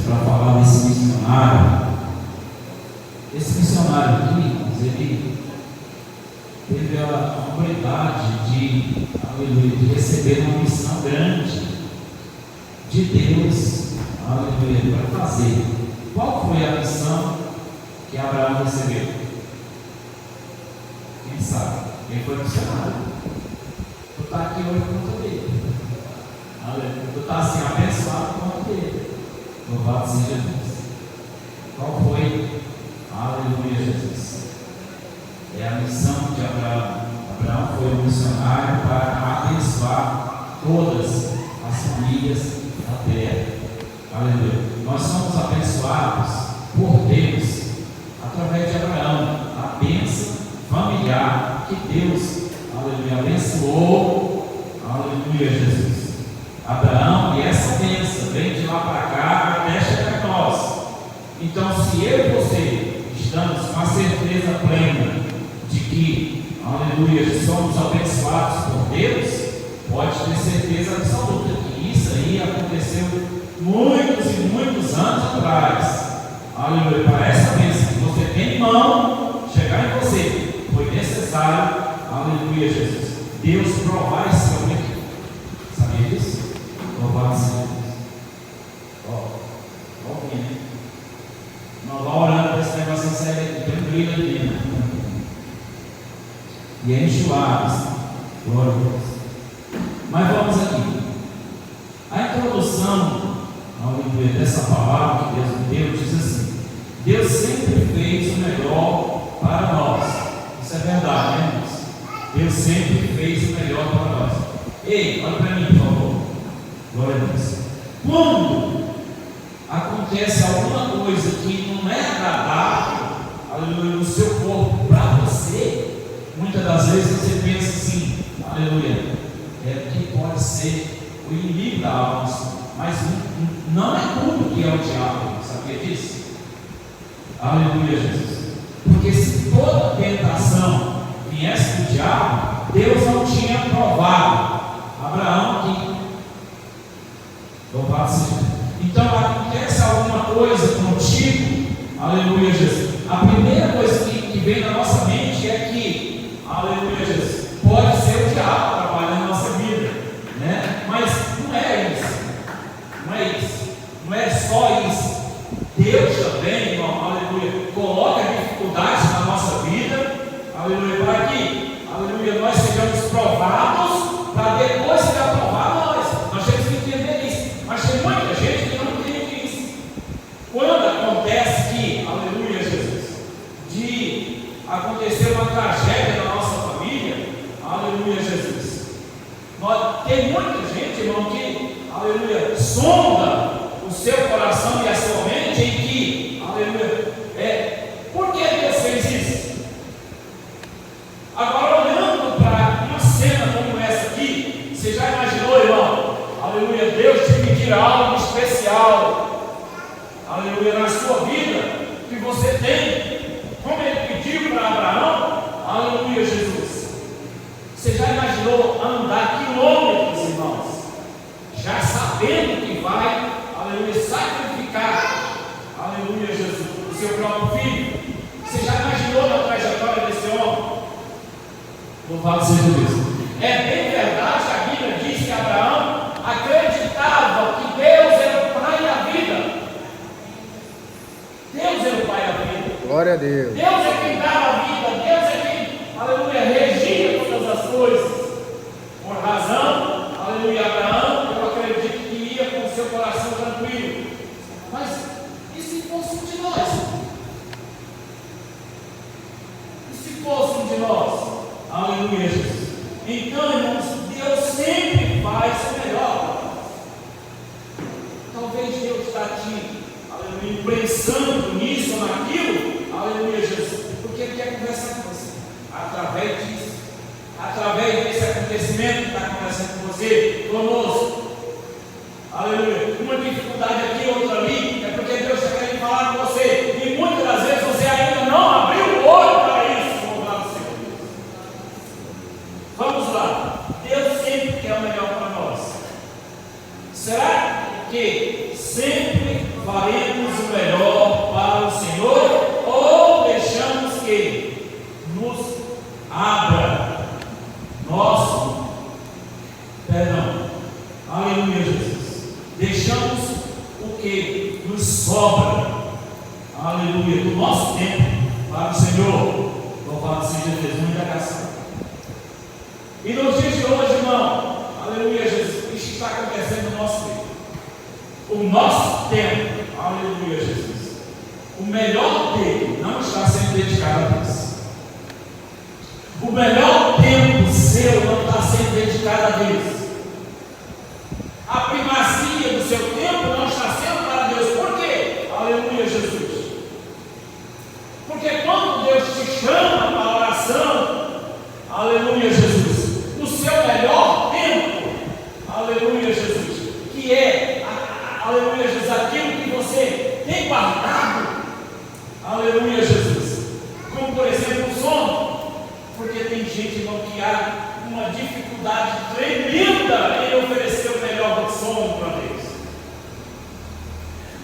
para falar desse missionário. Esse missionário aqui, ele teve a oportunidade de receber uma missão grande de Deus, aleluia, para fazer. Qual foi a missão que Abraão recebeu? Quem sabe? Quem foi missionário? Tu está aqui hoje por conta dele. Aleluia. Tu está assim abençoado por conta dele. Louvado seja Deus. Qual foi? Aleluia, Jesus. É a missão de Abraão. Abraão foi um missionário para abençoar todas as famílias da terra. Aleluia. Nós somos abençoados por Deus através de Abraão. A bênção familiar que Deus, aleluia, abençoou. Aleluia, Jesus. Abraão, e essa bênção vem de lá para cá até chegar a nós. Então, se eu e você estamos com a certeza plena de que, aleluia, somos abençoados por Deus, pode ter certeza absoluta que isso aí aconteceu muitos e muitos anos atrás. Aleluia, para essa bênção que você tem em mão chegar em você, foi necessário, aleluia, Jesus, Deus provar esse homem aqui. Sabia disso? Louvado seja Deus. Né? Nós vamos orando para esse negócio sair aqui, tem um brilho ali, né? E é enxuado, glória a Deus. Mas vamos aqui. A introdução, aleluia, dessa palavra que Deus me deu diz assim: Deus sempre fez o melhor para nós. Isso é verdade, né, irmãos? Deus sempre fez o melhor para nós. Ei, olha para mim, por favor. Glória a Deus. Quando acontece alguma coisa que não é agradável, aleluia, no seu corpo para você, muitas das vezes você pensa assim, aleluia, é que pode ser o inimigo da alma, mas não é tudo que é o diabo, sabia disso? Aleluia, Jesus. Porque se toda tentação viesse do diabo, Deus não tinha provado Abraão que louvado seja. Então acontece alguma coisa contigo, aleluia, Jesus. A primeira coisa que vem na nossa mente é que, aleluia, Jesus, pode ser o diabo trabalhando na nossa vida, né? Mas não é isso, não é isso, não é só isso. Deus também, irmão, aleluia, coloca dificuldades na nossa vida, aleluia, para que, aleluia, nós sejamos provados, para depois ser aprovado nós. Nós temos que entender isso. Mas tem muita gente que não entende isso. Quando acontece que, aleluia, Jesus, de acontecer uma tragédia na nossa família, aleluia, Jesus, tem muita gente, irmão, que, aleluia, sonda o seu coração e a sua mente em que, aleluia, por que Deus fez isso? Agora, olhando para uma cena como essa aqui, você já imaginou, irmão? Aleluia, Deus te pedir algo especial, aleluia, na sua vida, que você tem, como Ele pediu para Abraão, aleluia, Jesus. Você já imaginou andar quilômetros, irmãos, já sabendo que vai, aleluia, sacrificar, aleluia, Jesus, o seu próprio filho? Você já imaginou a trajetória desse homem? Louvado seja Deus. É bem verdade, a Bíblia diz que Abraão acreditava que Deus era o Pai da vida. Deus era o Pai da vida. Glória a Deus. Deus é quem dava a vida. Deus é quem, aleluia, regia todas as coisas. Por razão, aleluia, Abraão, eu acredito que ia com o seu coração tranquilo. Mas e se fosse um de nós? E se fosse um de nós? Aleluia, Jesus. Então, irmãos, Deus sempre faz o melhor para nós. Talvez Deus está te, aleluia, imprensando nisso ou naquilo, aleluia, Jesus, porque Ele quer conversar com você, através disso, através desse acontecimento que está acontecendo com você, conosco, aleluia. Uma dificuldade aqui, outra ali, é porque Deus está querendo falar com você, e muitas das vezes você ainda não abriu o olho para isso. Louvado seja Deus. Vamos lá, Deus sempre quer o melhor para nós. Será que sempre faremos o melhor para o Senhor ou deixamos que nos abra nosso perdão? Aleluia, Jesus. Deixamos o que nos sobra, aleluia, do nosso tempo para o Senhor. Louvado seja Deus, muita graça. E nos dias de hoje, irmão, aleluia, Jesus, isso está acontecendo no nosso tempo. O nosso tempo, aleluia, Jesus, o melhor dele não está sendo dedicado a Deus. O melhor tempo seu não está sendo dedicado a Deus. A primazia do seu tempo não está sendo para Deus. Por quê? Aleluia, Jesus. Porque quando Deus te chama para a oração, aleluia, Jesus, no seu melhor tempo, aleluia, Jesus, que é, aleluia, Jesus, aquilo que você tem guardado, aleluia, Jesus, como por exemplo o sono, porque tem gente, irmão, que há uma dificuldade tremenda em oferecer o melhor do sono para Deus.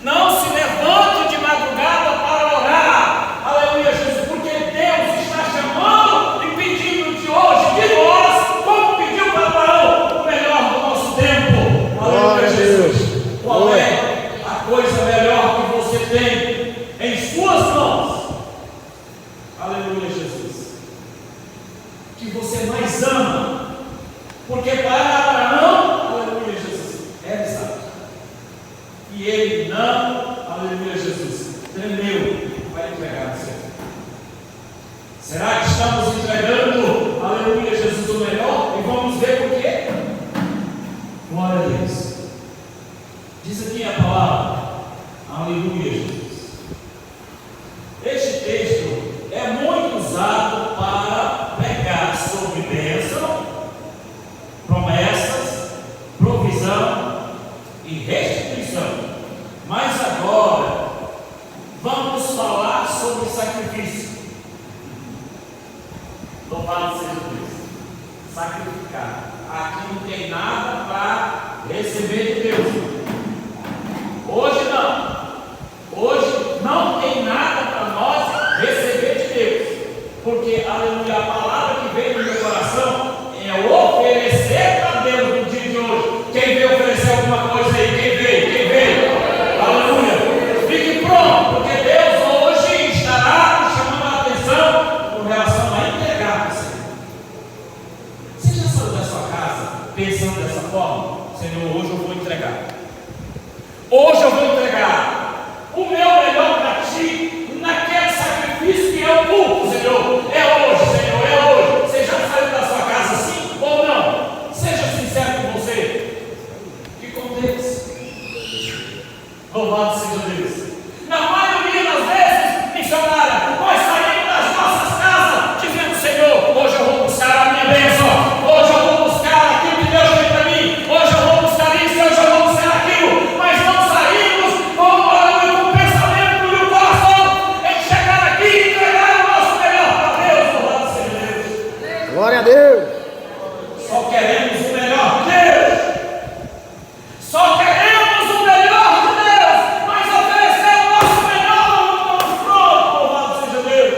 Não se levante de madrugada para orar, aleluia, Jesus, porque Deus está chamando e pedindo de hoje, de nós, como pediu para Abraão, o melhor do nosso tempo, aleluia, Jesus. Qual é a coisa melhor que você tem em suas mãos? Aleluia, Jesus. Que você mais ama, porque para Abraão, aleluia, Jesus, é exato. E ele não, aleluia, Jesus, tremeu para entregar o céu. Será que estamos entregando, aleluia, Jesus, o melhor? E vamos ver por quê? Glória a Deus. Diz aqui a palavra, aleluia, Jesus. Este texto é muito usado para pregar sobre bênção, promessas, provisão e restituição. Mas agora vamos falar sobre sacrifício. Louvado seja Deus. Sacrificar. Aqui não tem nada para receber de Deus. Hoje não. Hoje não tem nada para nós receber de Deus. Porque, aleluia, a palavra que veio no meu coração é oferecer para Deus no dia de hoje. Quem veio oferecer alguma coisa aí? Quem veio? Quem veio? Aleluia. Fique pronto, porque Deus hoje estará chamando a atenção com relação a entregar você. Você já saiu da sua casa pensando dessa forma? Senhor, hoje eu vou entregar. Hoje eu vou entregar o meu melhor para ti, naquele sacrifício que é o culto, Senhor. É hoje, Senhor, é hoje. Você já saiu da sua casa assim ou não? Seja sincero com você e com Deus. Louvado seja Deus. Na maioria das vezes, missionária, nós saímos das nossas casas dizendo: Senhor, hoje eu vou buscar a minha bênção. Hoje eu vou buscar aquilo que Deus tem para mim. Hoje eu vou buscar isso, hoje eu vou buscar aquilo. Mas não saímos com o pensamento e o coração em chegar aqui e entregar o nosso melhor para Deus. Louvado seja Deus. Glória a Deus. Só queremos o melhor de Deus. Só queremos o melhor de Deus. Mas oferecer o nosso melhor não estamos prontos. Louvado seja Deus.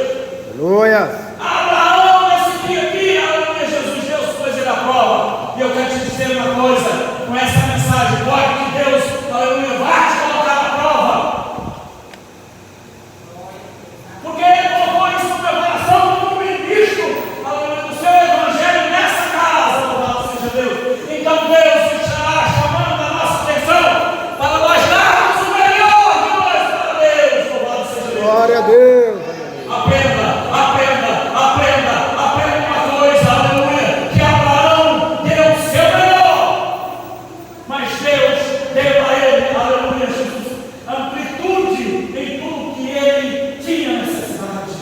Aleluia. Abraão, nesse dia aqui, aleluia, Jesus, Deus pôs ele à prova. E eu quero te dizer uma coisa, com essa mensagem, pode que Deus, aleluia, vai te colocar à prova. Porque ele colocou isso no meu coração como ministro, aleluia, do seu evangelho nessa casa, louvado seja Deus. Então Deus estará chamando a nossa atenção para nós darmos o melhor de nós para Deus, louvado seja Deus. Glória a Deus. Aprenda uma coisa, aleluia, que Abraão deu o seu melhor, mas Deus deu a ele, aleluia, Jesus, amplitude em tudo que ele tinha necessidade.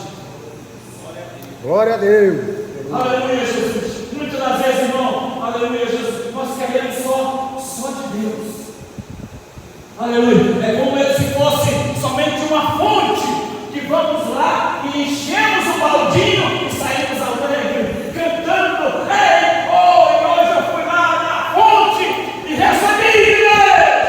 Glória a Deus. Aleluia, Jesus. Muitas das vezes, irmão, aleluia, Jesus, nós queremos só de Deus. Aleluia. É como se fosse somente uma fonte que vamos lá e enchemos o baldinho e saímos alegre, cantando: ei, oh, e hoje eu fui lá na fonte e recebi Deus.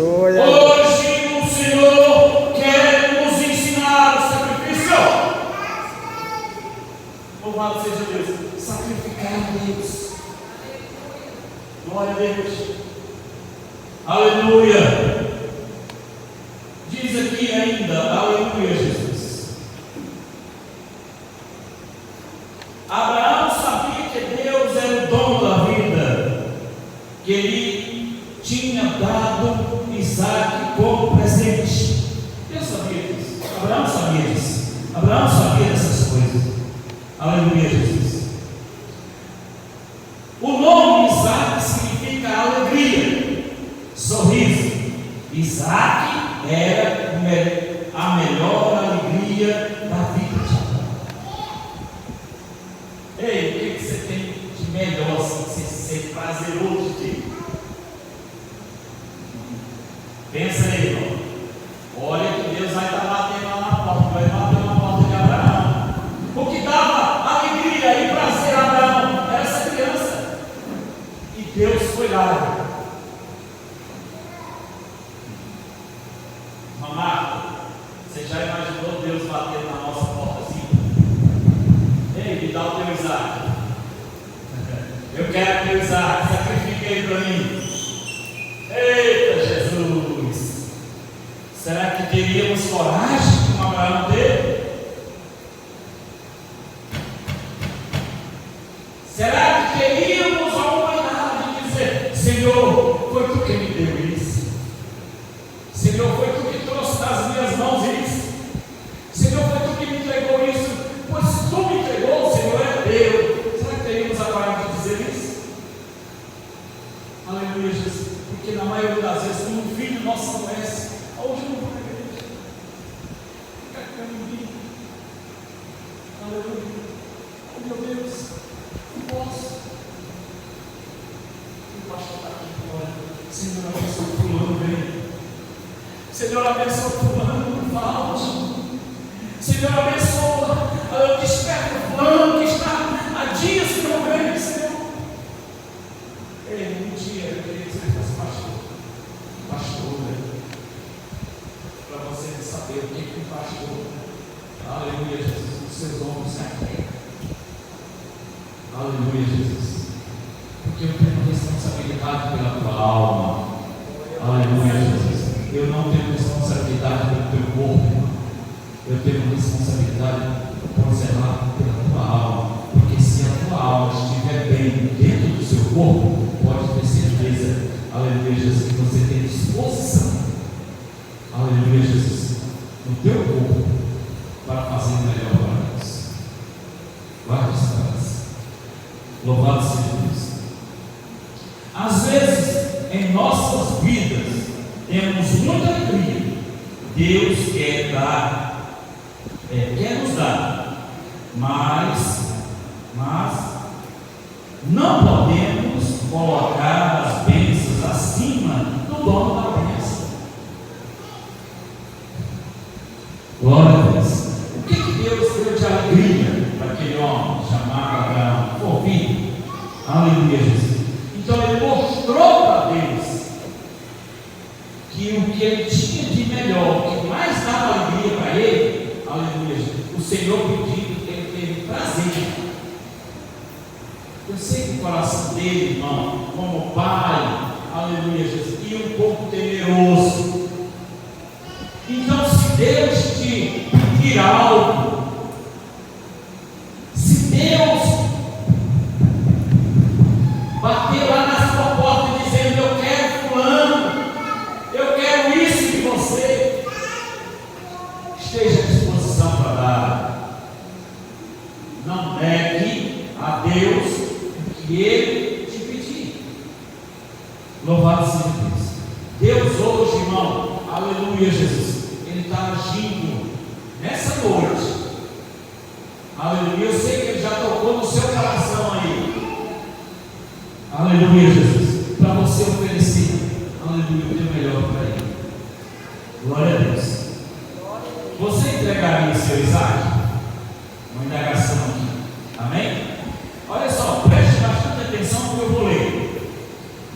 Aleluia. Hoje o Senhor quer nos ensinar o sacrifício. Louvado seja Deus. Sacrificar a Deus. Glória a Deus. Aleluia. Diz aqui ainda, aleluia, Jesus. Abraão sabia que Deus era o dono da vida, que ele tinha dado Isaac como presente. Deus sabia disso. Abraão sabia disso. Abraão sabia dessas coisas. Aleluia, Jesus. O nome Isaac significa alegria, sorriso. Isaac era a melhor alegria da vida de Abraão. Ei, o que você tem de melhor assim, que você ser prazeroso de ter? Pensa aí, irmão. Olha que Deus vai estar batendo lá na porta, vai bater na porta de Abraão. O que dava alegria e prazer a Abraão era essa criança. E Deus foi lá. Mamá, você já imaginou Deus batendo na nossa porta assim? Ei, me dá o teu Isaac. Eu quero teu Isaac, sacrifica ele para mim. Eita Jesus! Será que teríamos coragem como Abraão teve? Será que teríamos a humanidade de dizer: Senhor, foi tu que me deu isso? Senhor, foi tu que trouxe nas minhas mãos isso? Senhor, foi tu que me entregou isso? Pois se tu me entregou, o Senhor é Deus. Será que teríamos a coragem de dizer isso? Aleluia, Jesus. Porque na maioria das vezes, quando um filho nosso adoece, hoje eu não vou na igreja, fica caminhando. Aleluia. Oh meu Deus, não posso. O pastor está aqui agora. Senhor, abençoa o fulano, vem. Senhor, abençoa o fulano, não falte. Senhor, abençoa, desperta o fulano que está há dias que não vem, Senhor. Ei, um dia eu queria que você fosse pastor, né? Para você saber o que um pastor, aleluia, Jesus, os seus ombros se alegram. Aleluia, Jesus. Porque eu tenho responsabilidade pela tua alma. Aleluia, Jesus. Eu não tenho responsabilidade pelo teu corpo, irmão. Eu tenho responsabilidade por zelar pela tua alma. Porque se a tua alma estiver bem dentro do seu corpo, pode ter certeza, aleluia, Jesus, que você tem disposição, aleluia, Jesus, no teu corpo para fazer o melhor para Deus. Guarde essa frase. Louvado seja Deus. Às vezes, em nossas vidas, temos muita alegria. Deus quer nos dar, mas não podemos colocar as bênçãos acima do dono da bênção. Glória a Deus. O que Deus deu de alegria para aquele homem chamado Abraão? Ouvido. Aleluia, Jesus. Então ele mostrou para Deus que o que ele tinha de melhor, o que mais dava alegria para ele, aleluia, Jesus, o Senhor pediu, ele teve prazer. Eu sei que o coração dele, irmão, como pai, aleluia, Jesus, e um pouco temeroso. Então, se Deus te pedir algo, se Deus bater lá na sua porta dizendo: eu quero fulano, eu quero isso de você, esteja à disposição para dar. Não negue a Deus que Ele te pedir. Louvado seja Deus. Deus hoje, irmão, aleluia, Jesus, Ele está agindo nessa noite. Aleluia. Eu sei que Ele já tocou no seu coração aí. Aleluia, Jesus, para você oferecer, aleluia, o teu melhor para Ele. Glória a Deus. Você entregaria o seu Isaac? Uma indagação aqui. Amém? Olha só, preste bastante atenção no que eu vou ler.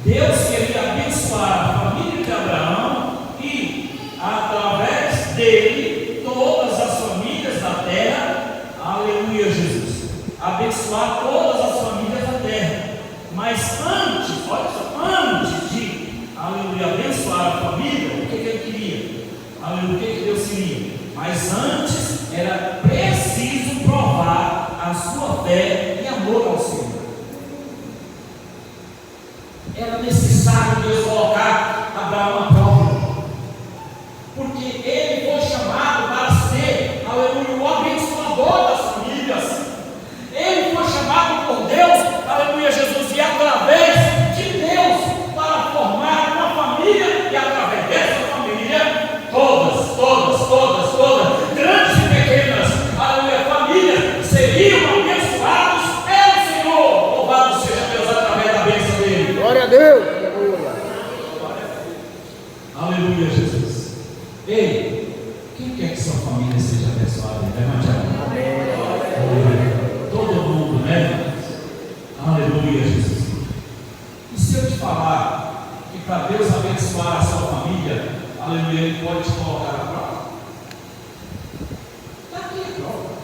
Deus queria abençoar a família de Abraão aleluia, o que Deus queria? Mas antes era preciso provar a sua fé e amor ao Senhor. Era necessário Deus colocar Abraão à prova, porque ele foi chamado para ser, aleluia, o abençoador das famílias. Ele foi chamado por Deus, aleluia, Jesus, e através de Deus, para formar uma família, e através dessa família, todas, grandes e pequenas, aleluia, famílias, seriam abençoados pelo Senhor. Louvado seja Deus através da bênção dele. Glória a Deus. Aleluia. Aleluia, Jesus. Ei, quem quer que sua família seja abençoada? Levante a mão. Amém. Todo mundo, né? Aleluia, Jesus. E se eu te falar que para Deus abençoar a sua família, aleluia, Ele pode te colocar à prova? Está aqui a prova.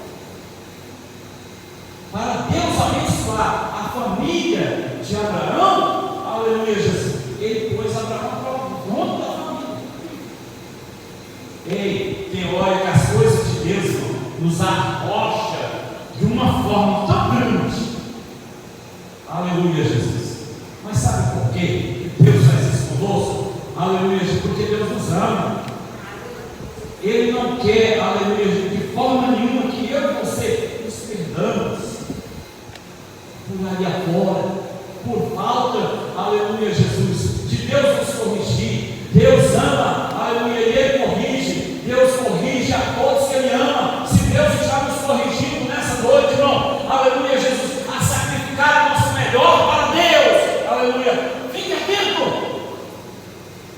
Para Deus abençoar a família de Abraão, aleluia, Jesus, Ele pôs Abraão à prova, junto da família. Ei, tem hora que as coisas de Deus, irmão, nos arrocha de uma forma tão grande. Aleluia, Jesus. Mas sabe por quê que Deus faz isso conosco? Aleluia, Jesus, porque Deus nos ama. Ele não quer, aleluia, Jesus, de forma nenhuma que eu e você nos perdamos por aí afora, por falta, aleluia, Jesus, de Deus nos corrigir. Deus ama, aleluia, e Ele corrige. Deus corrige a todos que Ele ama. Se Deus está nos corrigindo nessa noite, irmão, aleluia, Jesus, a sacrificar o nosso melhor para Deus, aleluia, fique atento,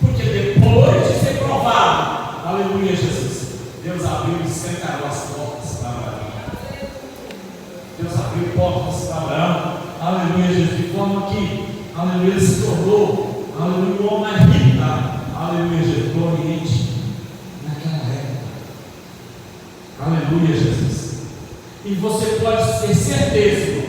porque depois de ser provado, aleluia, Jesus, Deus abriu e escancarou as portas para Abraão. Deus abriu portas para Abraão, aleluia, Jesus, de forma que, aleluia, ele se tornou, aleluia, o homem mais rico, aleluia, Jesus, do Oriente, naquela época. Aleluia, Jesus. E você pode ter certeza, irmão,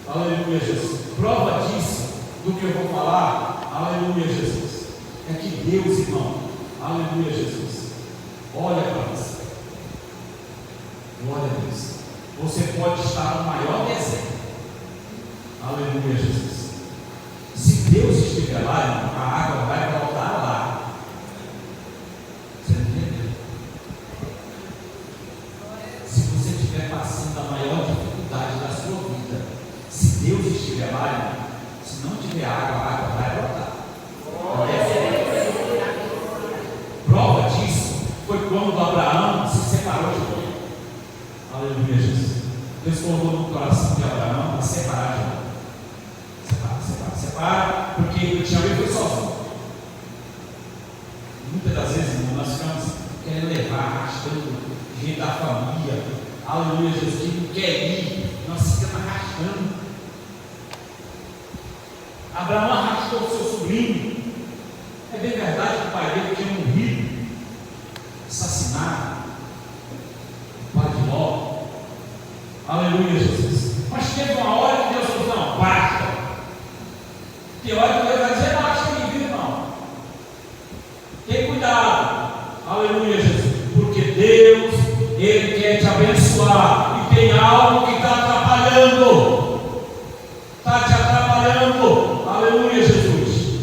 aleluia, Jesus, prova disso, do que eu vou falar, aleluia, Jesus, é que Deus, irmão, aleluia, Jesus, olha para você, glória a Deus. Você pode estar no maior deserto, aleluia, Jesus. Se Deus estiver lá, irmão, a água vai voltar lá. Você entendeu? Se você estiver passando a maior dificuldade da sua vida, se Deus estiver lá, irmão, se não tiver água, a água vai brotar. Prova disso foi quando Abraão se separou de Deus. Aleluia, Jesus. Deus colocou no coração de Abraão para separar de Deus. Separa, porque ele tinha medo, foi sozinho. Muitas das vezes, irmão, nós ficamos querendo levar, arrastando gente da família, aleluia, Jesus, que não quer ir, nós ficamos arrastando. Abraão arrastou o seu sobrinho. É bem verdade que o pai dele tinha morrido, assassinado, o pai de Ló. Aleluia, Jesus. Mas teve uma hora que Deus falou: não, basta. Tem hora que Deus vai dizer: basta, meu irmão. Tem cuidado. Aleluia, Jesus. Porque Deus, Ele quer te abençoar. E tem algo que está atrapalhando. Está te atrapalhando. Aleluia, Jesus.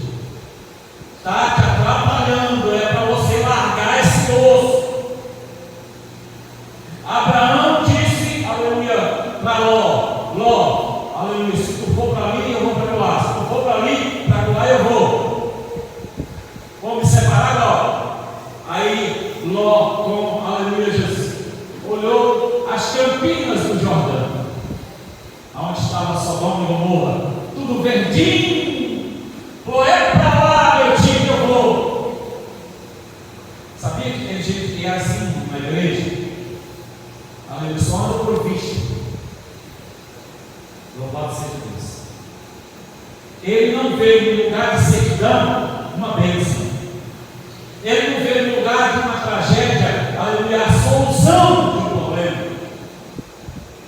Está te atrapalhando. É para você largar esse osso. Abraão disse, aleluia, para Ló, aleluia, se tu for para ali, eu vou para lá. Se tu for para ali, para lá eu vou. Vamos me separar agora. Aí Ló, com aleluia, Jesus, olhou as campinas do Jordão, onde estava Sodoma e Gomorra, tudo verdinho. Pô, é para lá, meu tio, que eu vou. Sabia que tem gente que é assim na igreja? Aleluia, só anda por vista. Louvado seja Deus. Ele não veio em lugar de sequidão uma bênção. Ele não veio em lugar de uma tragédia, aleluia, a solução de um problema.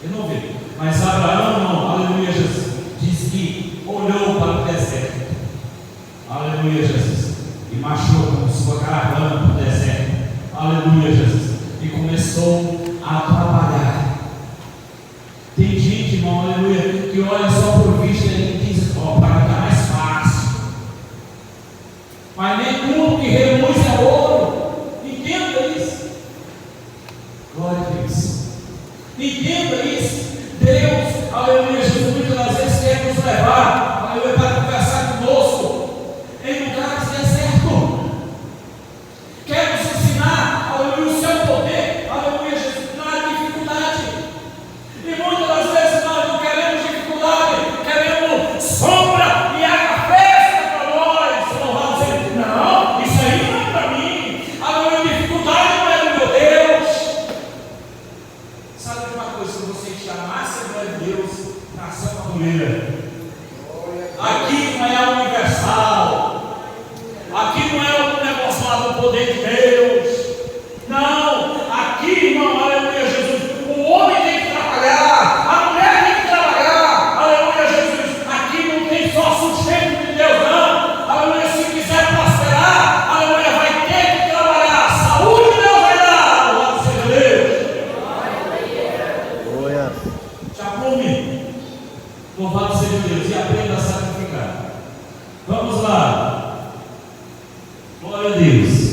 Ele não veio. Mas Abraão não, aleluia, Jesus, diz que olhou para o deserto. Aleluia, Jesus. E marchou com sua caravana para o deserto. aleluia, Jesus, e começou a trabalhar. Tem gente, irmão, aleluia, que olha só por vista e diz: ó, para ficar mais fácil. Mas nem tudo que reluz é ouro. Entenda isso. Glória a Deus. Entenda isso. Deus, aleluia, Jesus, muitas das vezes quer nos levar, aleluia, para conversar conosco em lugares desertos. Quer nos ensinar, aleluia, o seu poder, aleluia, Jesus, na dificuldade. E muitas das vezes nós não queremos dificuldade, queremos sombra e água fresca para nós. Não vamos dizer: não, isso aí não é para mim. Aleluia, dificuldade não é do meu Deus. Sabe de uma coisa? Se você chamar a Assembleia de Deus para Santa Mulher, aqui não é universal, aqui não é um negócio lá do poder de Deus. Não, aqui, irmão, aleluia, Jesus, o homem tem que trabalhar, a mulher tem que trabalhar, aleluia, Jesus. Aqui não tem só sustento de Deus, não. Aleluia, se quiser prosperar, aleluia, vai ter que trabalhar. Saúde Deus vai dar, louvado seja Deus. Chapume, louvado seja Deus, e aprenda a sacrificar. Vamos lá, glória a Deus.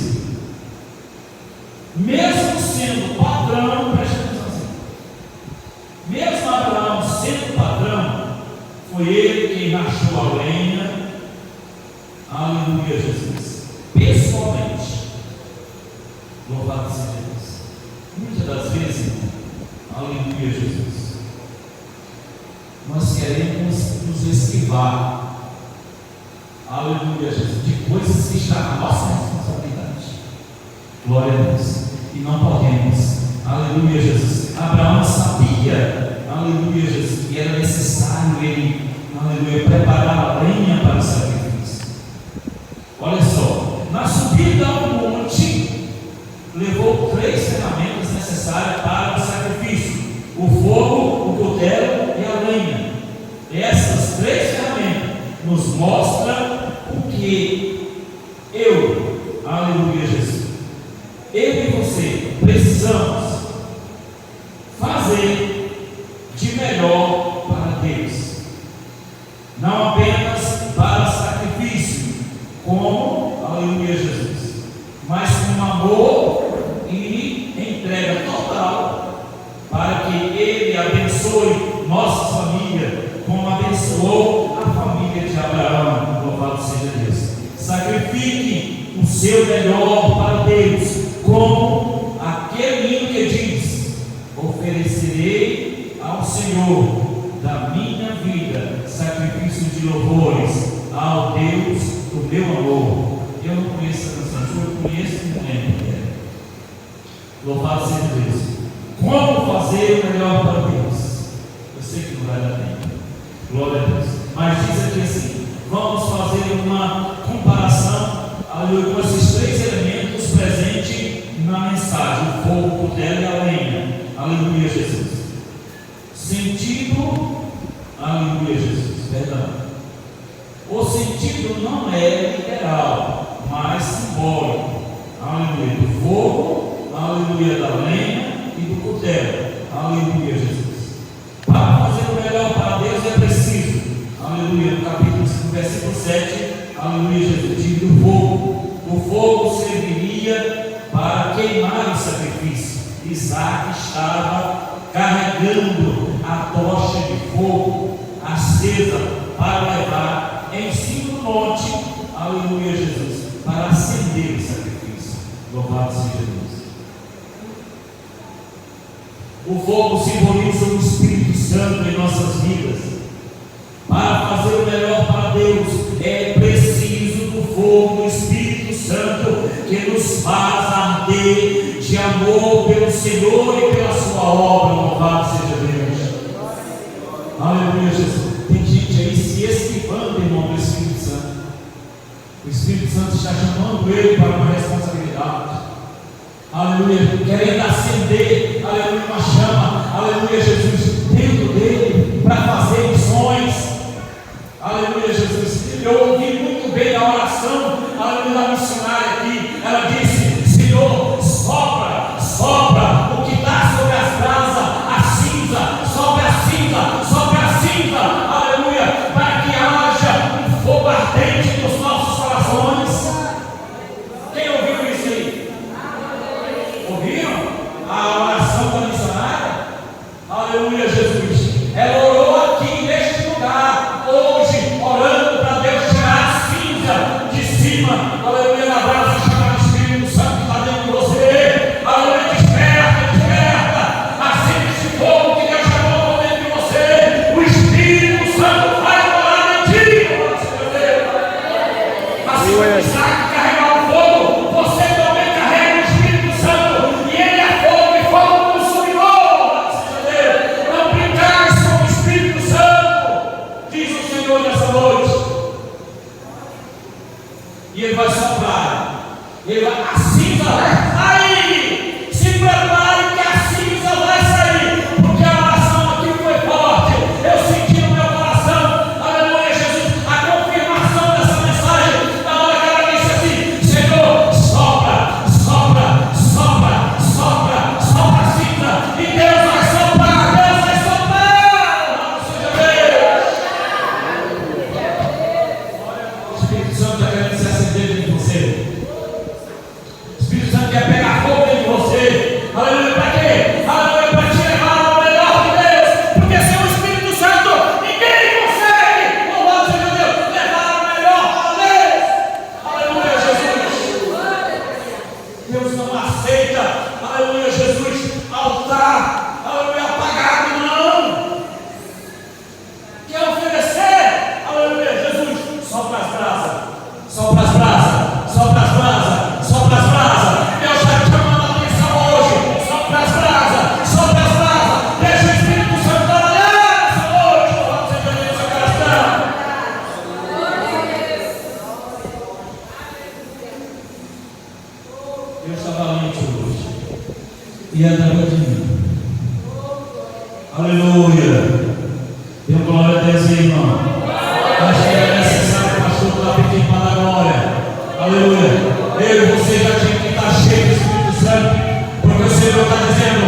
Mesmo sendo padrão, preste atenção, mesmo Abraão sendo padrão, foi ele quem rachou a lenha, aleluia, Jesus, pessoalmente. Louvado seja Deus. Muitas das vezes, aleluia, Jesus, nós queremos nos esquivar, aleluia, Jesus, de coisas que estão na nossa responsabilidade. Glória a Deus. E não podemos, aleluia, Jesus. Abraão sabia, aleluia, Jesus, que era necessário ele, aleluia, preparar a lenha para o sacrifício. Olha só, na subida ao monte, levou 3 ferramentas necessárias para o sacrifício: o fogo, o cutelo e a lenha. Essas 3 ferramentas nos mostram o que eu, aleluia, Jesus, eu e você precisamos fazer de melhor para Deus, não apenas para sacrifício, como, aleluia, Jesus, mas com amor e entrega total, para que Ele abençoe nossa família, como abençoou a família de Abraão. Louvado seja Deus. Sacrifique o seu melhor para Deus, como aquele hino que diz: oferecerei ao Senhor da minha vida sacrifício de louvores ao Deus do meu amor. Eu não conheço essa canção, se eu conheço, não lembro que é. Louvado seja Deus. Como fazer o melhor para Deus? Eu sei que não vai dar tempo, glória a Deus, mas diz aqui assim: vamos fazer uma comparação com esses 3 elementos presentes na mensagem: o fogo, o cutelo e a lenha. Aleluia, Jesus. Sentido, aleluia, Jesus, perdão. O sentido não é literal, mas simbólico. Aleluia, do fogo, aleluia, da lenha e do cutelo. Aleluia, Jesus. Para fazer o melhor para Deus é preciso, aleluia, no capítulo 5, versículo 7, aleluia, Jesus, diz do fogo. O fogo serviria para queimar o sacrifício. Isaac estava carregando a tocha de fogo acesa para levar em cima do monte, aleluia, Jesus, para acender o sacrifício. Louvado seja Deus. O fogo simboliza o Espírito Santo em nossas vidas. Para fazer o melhor para Deus é preciso do fogo do Espírito Santo, que nos faz arder de amor pelo Senhor e pela sua obra. Louvado seja Deus. Aleluia, Jesus. Tem gente aí se esquivando, irmão, do Espírito Santo. O Espírito Santo está chamando ele para uma responsabilidade. Aleluia, querendo acender, aleluia, uma chama, aleluia, Jesus, dentro dele, para fazer missões. Aleluia, Jesus. Eu ouvi muito bem a oração, aleluia, da missionária aqui. Ela disse: Senhor, só cima, aleluia, na brasa chamada Espírito Santo que está dentro de você, aleluia, desperta, acende esse fogo que Deus chamou dentro de você, o Espírito Santo vai morar em ti, assim como Isaac carregava o fogo, você também carrega o Espírito Santo, e ele é fogo e fogo consumidor, não brincais com o Espírito Santo, diz o Senhor nessa noite. E ele vai soprar, a cinza vai sair. Se prepare que a cinza vai sair, porque a oração aqui foi forte. Eu senti no meu coração, aleluia, Jesus, a confirmação dessa mensagem. Na hora que ela disse assim: Senhor, sopra, sopra, sopra, sopra, sopra a cinza, e Deus vai soprar, Deus vai soprar. O Espírito Santo está querendo se acender dentro de você. O Espírito Santo quer pegar fogo dentro de você. Aleluia, para quê? Aleluia, para te levar ao melhor de Deus. Porque sem o Espírito Santo, ninguém consegue, louvado seja Deus, levar ao melhor de Deus. Aleluia, Jesus. Deus não aceita, aleluia, Jesus, altar, aleluia, apagado, não. Quer oferecer, aleluia, Jesus, sopra as brasas, sopra as brasas, sopra as brasas, sopra as brasas. Deus está te chamando a atenção hoje, sopra as brasas, sopra as brasas. Deixa o Espírito Santo trabalhar essa noite, louvado seja Deus, seu coração. Deus está valente hoje, e é através de mim. Aleluia. Dê glória a Deus, irmão. Acho que é necessário, pastor, estar pedindo para a glória. Aleluia. Eu e você já tinha que estar cheio do Espírito Santo, porque o Senhor está dizendo: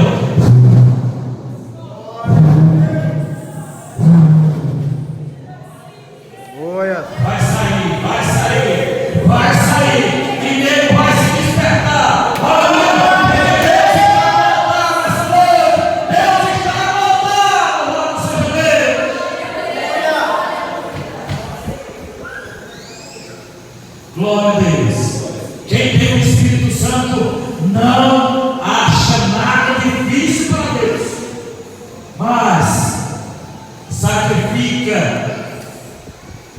Olha. vai sair, vai sair, vai sair, e nele vai se despertar. Aleluia. Deus está a voltar nessa noite. Deus está a voltar. Louvado seja Deus. Glória a Deus. Quem tem o Espírito Santo não acha nada difícil para Deus, mas sacrifica,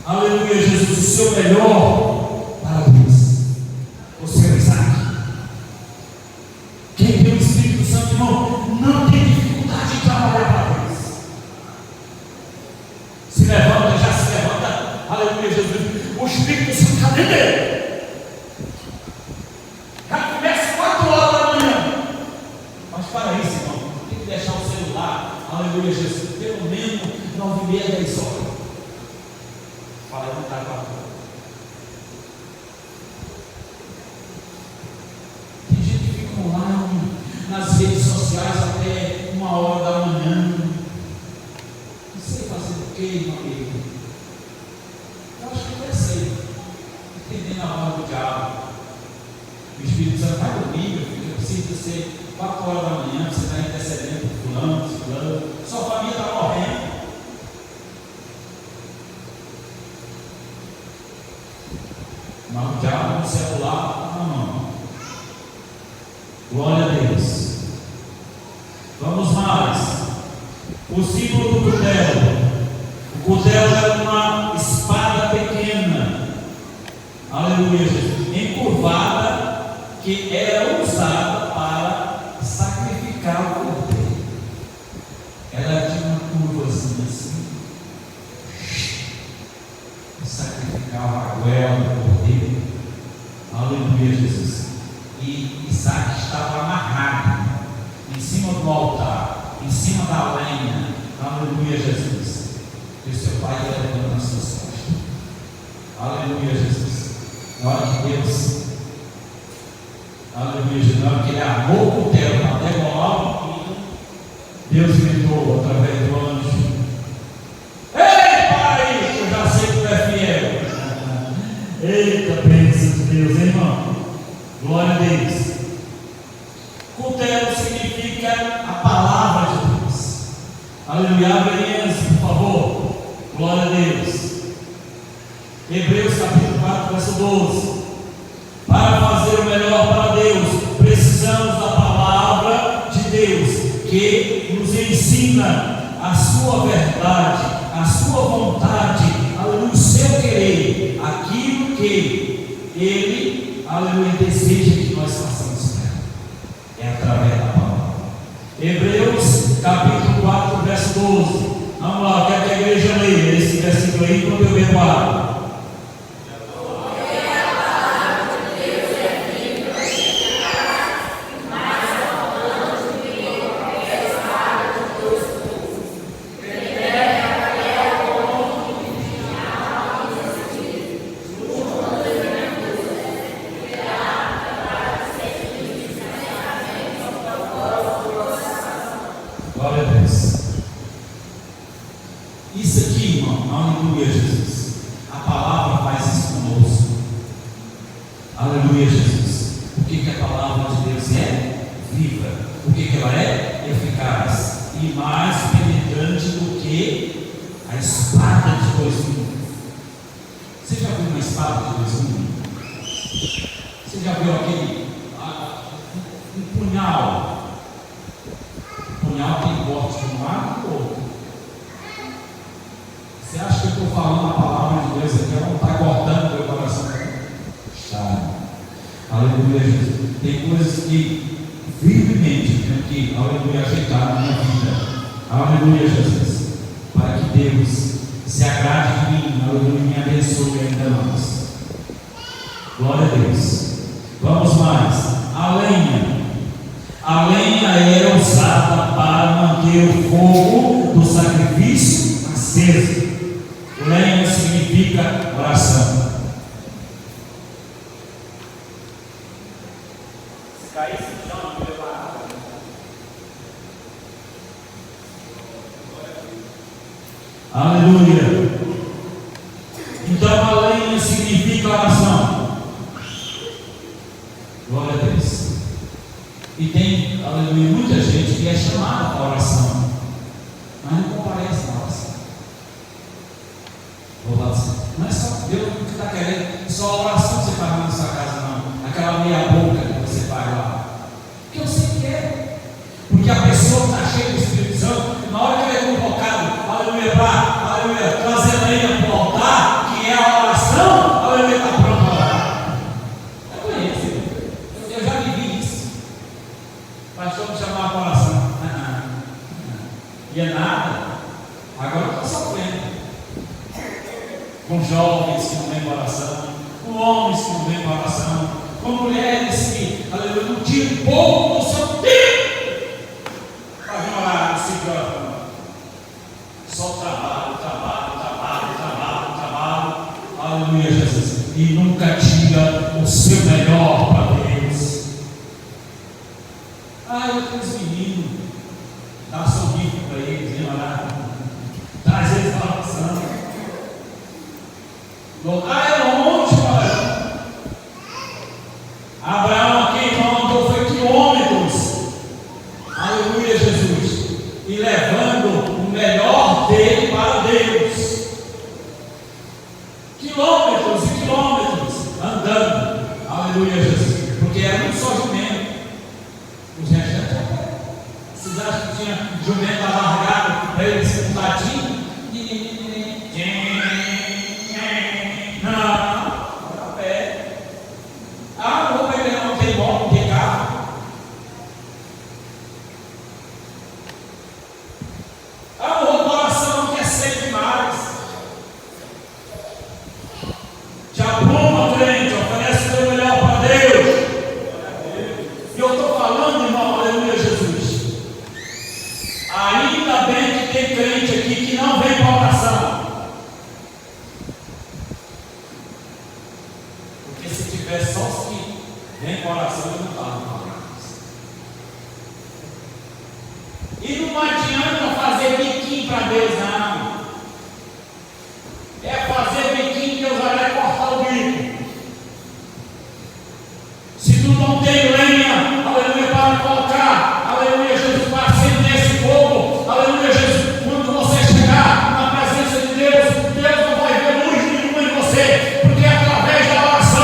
aleluia, Jesus, o seu melhor para Deus. Você é Isaac. Quem tem o Espírito Santo, irmão, não tem dificuldade de trabalhar para Deus. Se levanta, já se levanta, aleluia, Jesus. O Espírito Santo está dentro dele. Já começa 4 horas da manhã. Mas para isso, irmão, tem que deixar o celular, aleluia, Jesus, pelo menos 9h30, 10 horas. Para levantar 4 horas. Tem gente que fica online nas redes sociais até 1h da manhã. Não sei fazer o que, meu amigo. Eu acho que eu sei. Entendendo a hora do diabo. O Espírito Santo vai dormir, meu filho. Precisa ser 4 horas da manhã. Você está intercedendo por fulano, fulano. Sua família está morrendo. Mas o diabo no celular, não. Glória a Deus. Vamos mais. O símbolo do cutelo. O cutelo era uma espada pequena, aleluia, Jesus, encurvada, que era usada para sacrificar o cordeiro. Ela tinha uma curvazinha assim, sacrificava a goela do cordeiro, aleluia, Jesus. E Isaac estava amarrado em cima do altar, em cima da lenha, aleluia, Jesus. E o seu pai ia levando nas suas costas, aleluia, Jesus. Na hora que Deus, aleluia, Jesus, na hora que ele armou o cutelo para degolar o filho, Deus gritou através do anjo: ei, pai, eu já sei que tu é fiel. Eita, bênção de Deus, hein, irmão? Glória a Deus. Cutelo significa a palavra de Deus. Aleluia, abre por favor. Glória a Deus. Hebreus capítulo 4, verso 12. Para fazer o melhor para Deus, precisamos da palavra de Deus, que nos ensina a sua verdade, a sua vontade, aleluia, o seu querer, aquilo que Ele, aleluia, deseja que nós façamos para Ele. É através da palavra. Hebreus capítulo 4, verso 12. Vamos lá, quero que a igreja leia esse versículo aí quando eu bebo água. Isso aqui, irmão, aleluia, Jesus. A palavra faz isso conosco. Aleluia, Jesus. Por que a palavra de Deus é viva? Por que ela é eficaz e mais penetrante do que a espada de 2 gumes? Você já viu uma espada de 2 gumes? Você já viu aquele um punhal? O punhal tem corte de um lado e do outro. Você acha que eu estou falando a palavra de Deus aqui? Ela não está cortando o meu coração? Está. Aleluia, Jesus. Tem coisas que firmemente tenho que, aleluia, ajeitar na minha vida. Aleluia, Jesus. Para que Deus se agrade de mim, aleluia, me abençoe ainda mais. Glória a Deus. Vamos mais. A lenha. A lenha era usada para manter o fogo do sacrifício aceso. Lenha significa oração. Se caísse no chão, não ia parar. Aleluia. Então a lenha significa oração. Glória a Deus. E tem, aleluia, muita gente que é chamada para oração, mas não comparece na oração. Não é só Deus que está querendo, só a oração que você faz na sua casa, não. Aquela meia boca que você faz lá. Porque eu sei que é. Porque a pessoa está cheia do Espírito Santo, na hora que ele é convocado, aleluia, aleluia, trazer a lenha para o altar, que é a oração, aleluia, está pronto para orar. Eu conheço, eu já vivi isso. O pastor me chamava para oração. E é nada. Agora eu estou sofrendo. Com jovens que não vêm para oração, com homens que não vêm para oração, com mulheres que, aleluia, não tiram pouco do seu tempo para vir orar no ciclo. Só trabalho, aleluia, Jesus, e nunca tira o seu melhor para Deus. Eu tenho os meninos, dá um sorriso para eles, vem orar, traz eles para a oração. É longe, pai. Abraão aqui, irmão, andou foi quilômetros, aleluia, Jesus, e levando o melhor dele para Deus. Quilômetros e quilômetros andando, aleluia, Jesus, porque era um só jumento. Os restantes, vocês acham que tinha jumento alargado para ele ser um tadinho? E não adianta fazer biquinho para Deus, não. É fazer biquinho que Deus vai cortar o bico. Se tu não tem lenha, aleluia, para colocar, aleluia, Jesus, para acender esse fogo, aleluia, Jesus, quando você chegar na presença de Deus, Deus não vai ver luz nenhuma em você, porque através da oração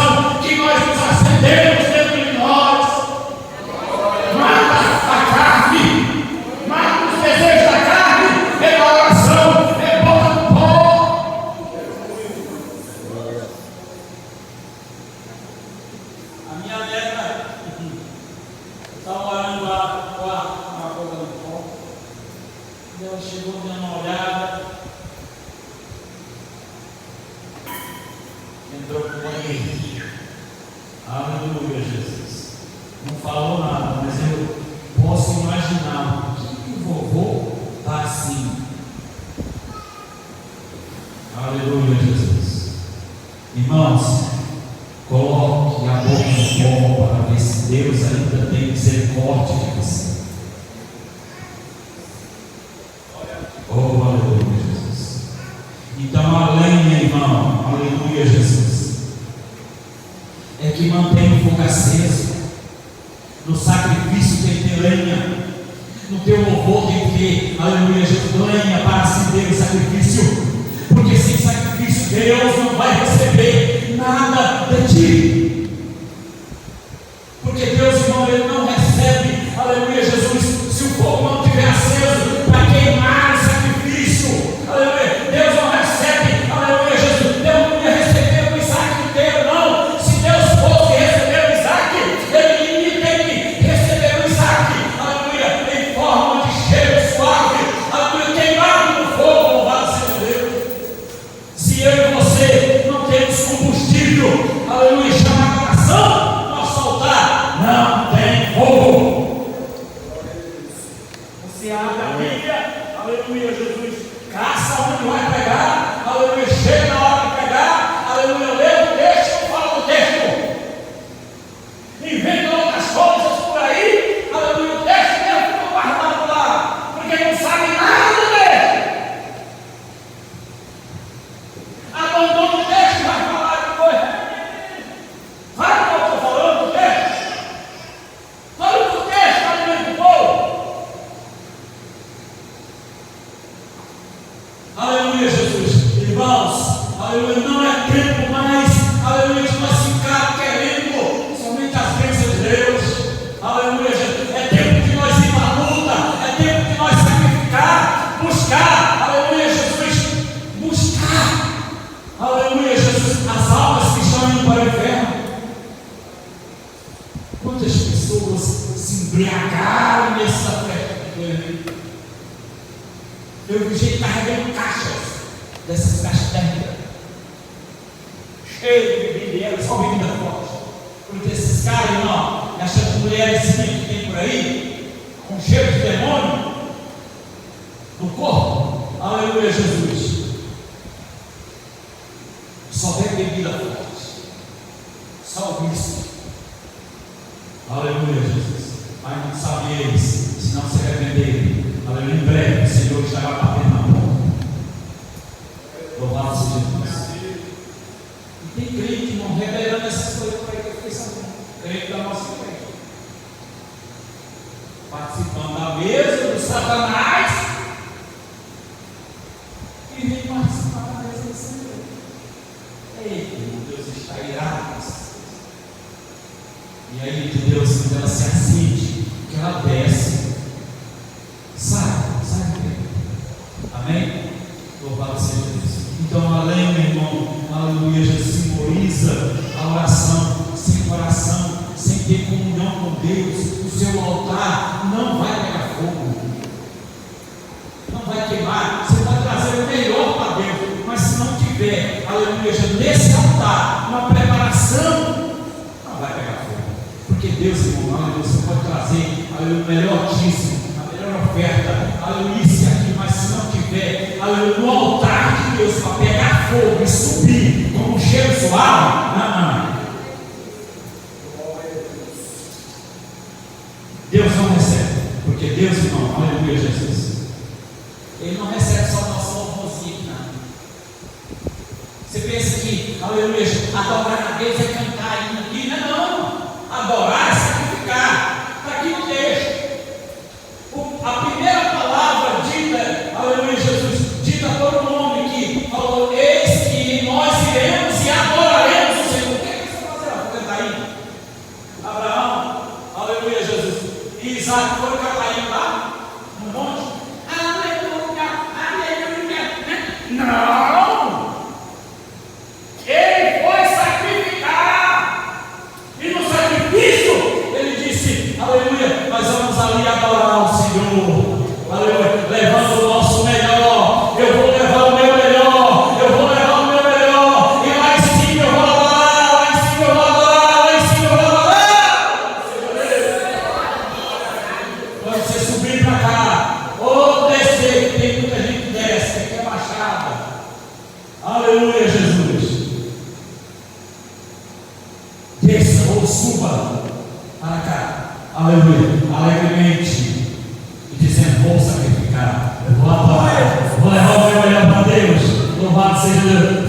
crente. Aleluia, Jesus. Não falou nada, mas eu posso imaginar por que o vovô está assim. Aleluia, Jesus. Irmãos, coloque a boca no fogo para ver se Deus ainda tem misericórdia de você. Oh, aleluia, Jesus. Então a lenha, irmão, aleluia, Jesus, é que mantém o fogo aceso. No sacrifício tem que ter lenha. No teu louvor tem que ter, aleluia, Jesus, lenha para acender o sacrifício. Porque sem sacrifício Deus não vai receber nada de ti. Porque Deus, irmão, Ele não recebe, aleluia, Jesus, se o fogo não estiver aceso para queimar o sacrifício. Aleluia, Deus não recebe, aleluia, Jesus. Deus não ia receber o Isaac inteiro, não. Se Deus fosse receber o Isaac, Ele tem que receber o Isaac, aleluia, em forma de cheiro suave, aleluia, queimado no fogo, louvado seja Deus. Se eu e você não temos combustível, aleluia, chama a coração, nosso altar não tem fogo. Você abre a Bíblia, aleluia, Jesus, caça onde vai pegar, aleluia, chega na hora de pegar, aleluia, lê o texto, fala o texto, inventa outras coisas por aí, aleluia, o texto mesmo ficou guardado lá, porque não sabe nada do texto. Abandona o texto e vai falar de coisa. Vai para o que eu estou falando do texto. Fala do texto, alimenta o povo. Aleluia, Jesus. Irmãos, aleluia, não é tempo mais, aleluia, de nós ficar querendo somente as bênçãos de Deus. Aleluia, Jesus. É tempo de nós ir para a luta. É tempo de nós sacrificar, buscar, aleluia, Jesus. Buscar, aleluia, Jesus, as almas que estão indo para o inferno. Quantas pessoas se embriagaram nessa festa de 2000? Eu vi gente carregando caixas, dessas caixas térmicas, cheias de bebida, e era só bebida forte. Porque esses caras, irmão, essas mulheres que tem por aí, com cheiro de demônio no corpo, aleluia, Jesus, só bebe bebida forte, só o vício. Aleluia, Jesus. Mas não sabe eles, se não se arrependerem, aleluia, em breve o Senhor estará batendo na porta. Louvado seja Deus. E tem crente, irmão, revelando essas coisas por aí que eu fiquei sabendo. Crente da nossa igreja, participando da mesa do Satanás, e vem participar da mesa do Senhor. Eita, Deus está irado com essas coisas. E aí de Deus, quando ela se acende, que ela desce, sai dele. Amém? Louvado seja Deus. Então, além, meu irmão, aleluia, Jesus, simboliza a oração. Sem coração, sem ter comunhão com Deus, o seu altar não vai pegar fogo, não vai queimar. Você vai trazer o melhor para Deus, mas se não tiver, aleluia, nesse altar, uma preparação, não vai pegar fogo. Porque Deus, irmão, aleluia, você pode trazer, aleluia, o melhor dízimo, a melhor oferta, aleluia, isso aqui, mas se não tiver, aleluia, no altar de Deus, para pegar fogo e subir como um cheiro suave, não. Deus não recebe, porque Deus, irmão, aleluia, Jesus, Ele não recebe só nosso louvorzinho, não. Você pensa que, aleluia, adorar a Deus é cantar ainda aqui, não. Adorar é sacrificar. Está aqui no texto. A primeira palavra dita, aleluia, Jesus, dita por um homem que falou: eis que nós iremos e adoraremos o Senhor. O que é que você vai fazer? Vou cantar aí. Abraão, aleluia, Jesus. E Isaac foi caindo lá no monte. Aleluia, aleluia. Não! Ele foi sacrificar. E no sacrifício, ele disse: aleluia, nós vamos ali adorar o Senhor. Aleluia, levando o nosso melhor. Eu vou levar o meu melhor. Eu vou levar o meu melhor. E lá em cima eu vou adorar. Lá desça ou suba para cá, aleluia, alegremente, e dizendo: vou sacrificar, eu vou adorar, vou levar o meu melhor para Deus. Louvado seja Deus.